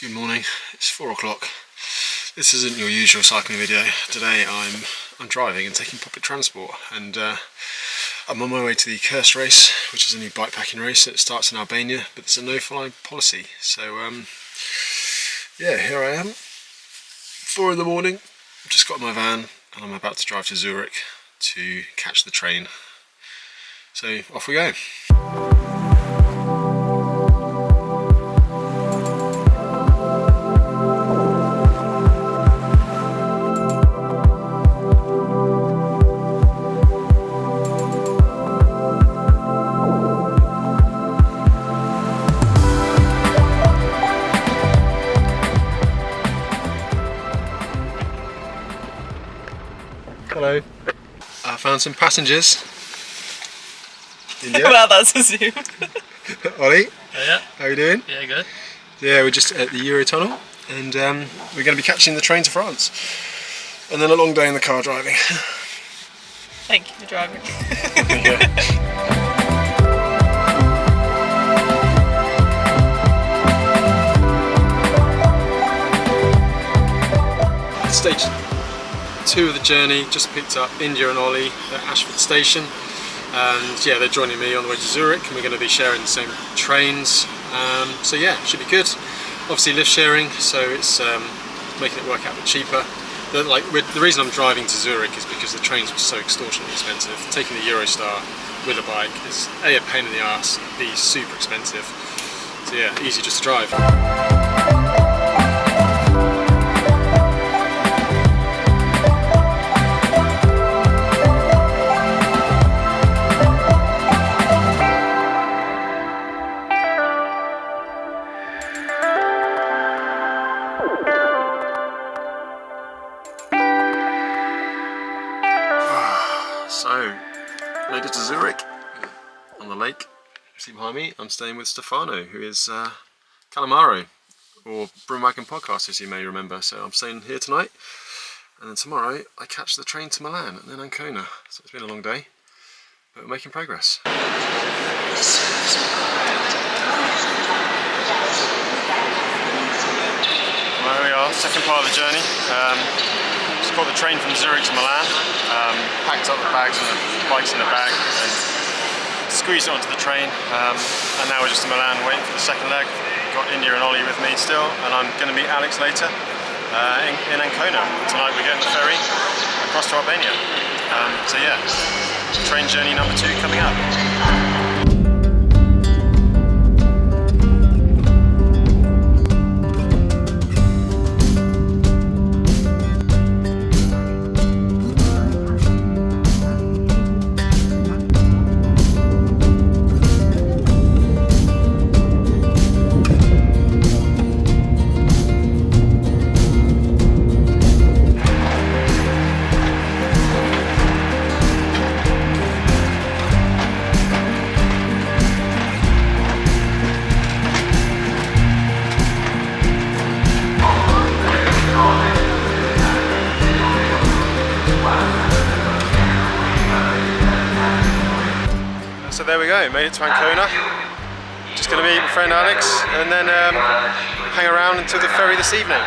Good morning, it's 4 o'clock. This isn't your usual cycling video. Today I'm driving and taking public transport, and I'm on my way to the Accursed Race, which is a new bikepacking race. It starts in Albania, but it's a no-fly policy. So yeah, here I am, 4 in the morning. I've just got in my van and I'm about to drive to Zurich to catch the train. So off we go. Hello. I found some passengers. Well, that's a zoom. Ollie. Yeah. How are you doing? Yeah, good. Yeah, we're just at the Eurotunnel, and we're going to be catching the train to France. And then a long day in the car driving. Thank you for driving. Stage 2 of the journey, just picked up India and Ollie at Ashford Station, and yeah, they're joining me on the way to Zurich, and we're going to be sharing the same trains. So yeah, should be good. Obviously lift sharing, so it's making it work out a bit cheaper. The reason I'm driving to Zurich is because the trains were so extortionately expensive. Taking the Eurostar with a bike is A, a pain in the arse, B, super expensive. So yeah, easy just to drive. So, made it to Zurich, on the lake. See behind me, I'm staying with Stefano, who is Calamaro, or Broomwagon Podcast, as you may remember. So I'm staying here tonight, and then tomorrow I catch the train to Milan and then Ancona. So it's been a long day, but we're making progress. There we are, second part of the journey. Just caught the train from Zurich to Milan, packed up the bags and the bikes in the bag and squeezed it onto the train, and now we're just in Milan waiting for the second leg. Got India and Ollie with me still, and I'm going to meet Alex later in Ancona. Tonight we're getting the ferry across to Albania. So yeah, train journey number 2 coming up. So there we go, made it to Ancona. Just going to meet my friend Alex and then hang around until the ferry this evening.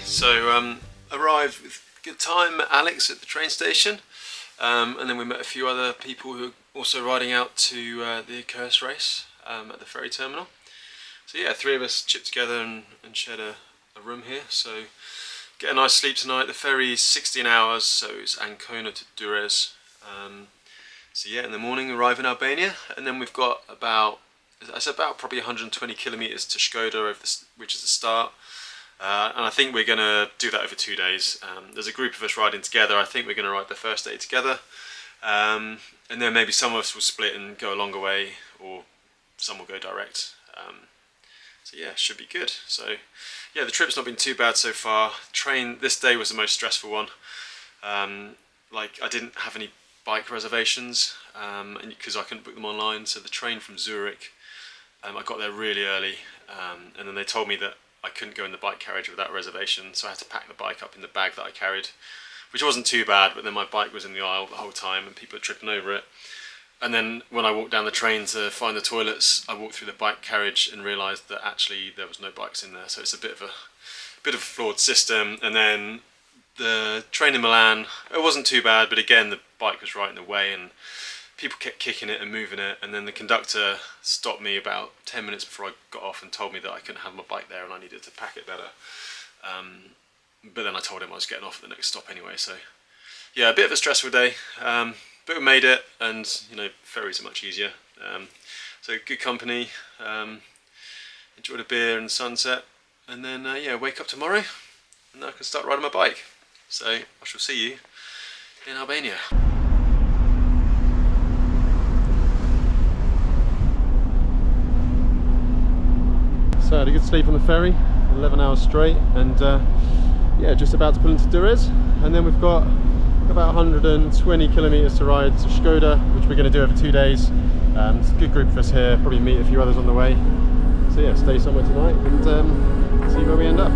So arrived with good time, Alex at the train station, and then we met a few other people who are also riding out to the Accursed Race at the ferry terminal. So yeah, 3 of us chipped together and shared a room here. So get a nice sleep tonight. The ferry's 16 hours, so it's Ancona to Durrës. So yeah, in the morning arrive in Albania, and then we've got about probably 120 kilometers to Skoder, which is the start. And I think we're going to do that over 2 days. There's a group of us riding together. I think we're going to ride the first day together. And then maybe some of us will split and go a longer way, or some will go direct. So yeah, should be good. So yeah, the trip's not been too bad so far. This day was the most stressful one. Like, I didn't have any bike reservations, and because I couldn't book them online. So the train from Zurich, I got there really early, and then they told me that I couldn't go in the bike carriage without a reservation, so I had to pack the bike up in the bag that I carried, which wasn't too bad, but then my bike was in the aisle the whole time and people were tripping over it. And then when I walked down the train to find the toilets, I walked through the bike carriage and realised that actually there was no bikes in there, so it's a bit of a flawed system. And then the train in Milan, it wasn't too bad, but again the bike was right in the way and people kept kicking it and moving it, and then the conductor stopped me about 10 minutes before I got off and told me that I couldn't have my bike there and I needed to pack it better. But then I told him I was getting off at the next stop anyway, so yeah, a bit of a stressful day, but we made it, and you know, ferries are much easier. So good company, enjoyed a beer and the sunset, and then yeah, wake up tomorrow and I can start riding my bike. So I shall see you in Albania. So I had a good sleep on the ferry, 11 hours straight, and yeah, just about to pull into Durrës, and then we've got about 120 kilometers to ride to Skoder, which we're going to do over 2 days. It's a good group of us here, probably meet a few others on the way. So yeah, stay somewhere tonight and see where we end up.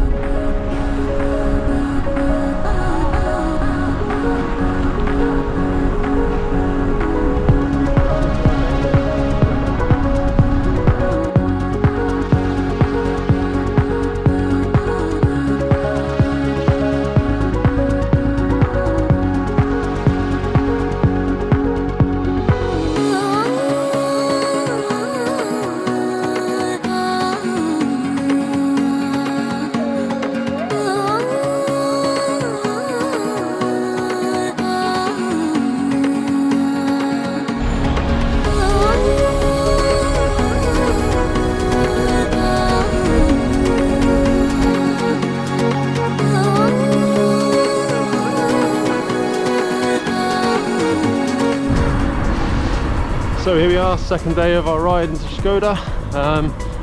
So here we are, second day of our ride into Skoder.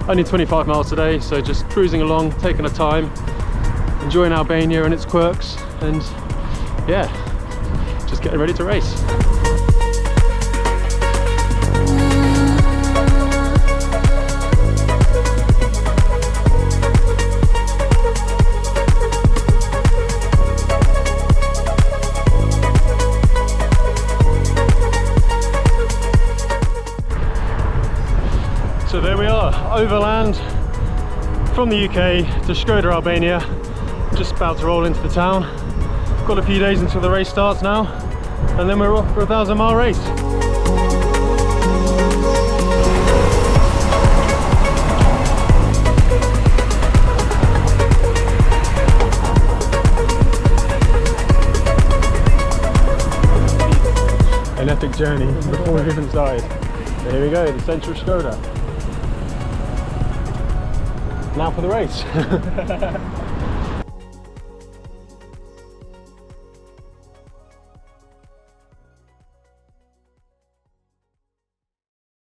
Only 25 miles today, so just cruising along, taking our time, enjoying Albania and its quirks, and yeah, just getting ready to race. So there we are, overland from the UK to Skoder, Albania. Just about to roll into the town. Got a few days until the race starts now, and then we're off for a 1,000-mile race. An epic journey before we've even started. So here we go, the centre of Skoder. Now for the race.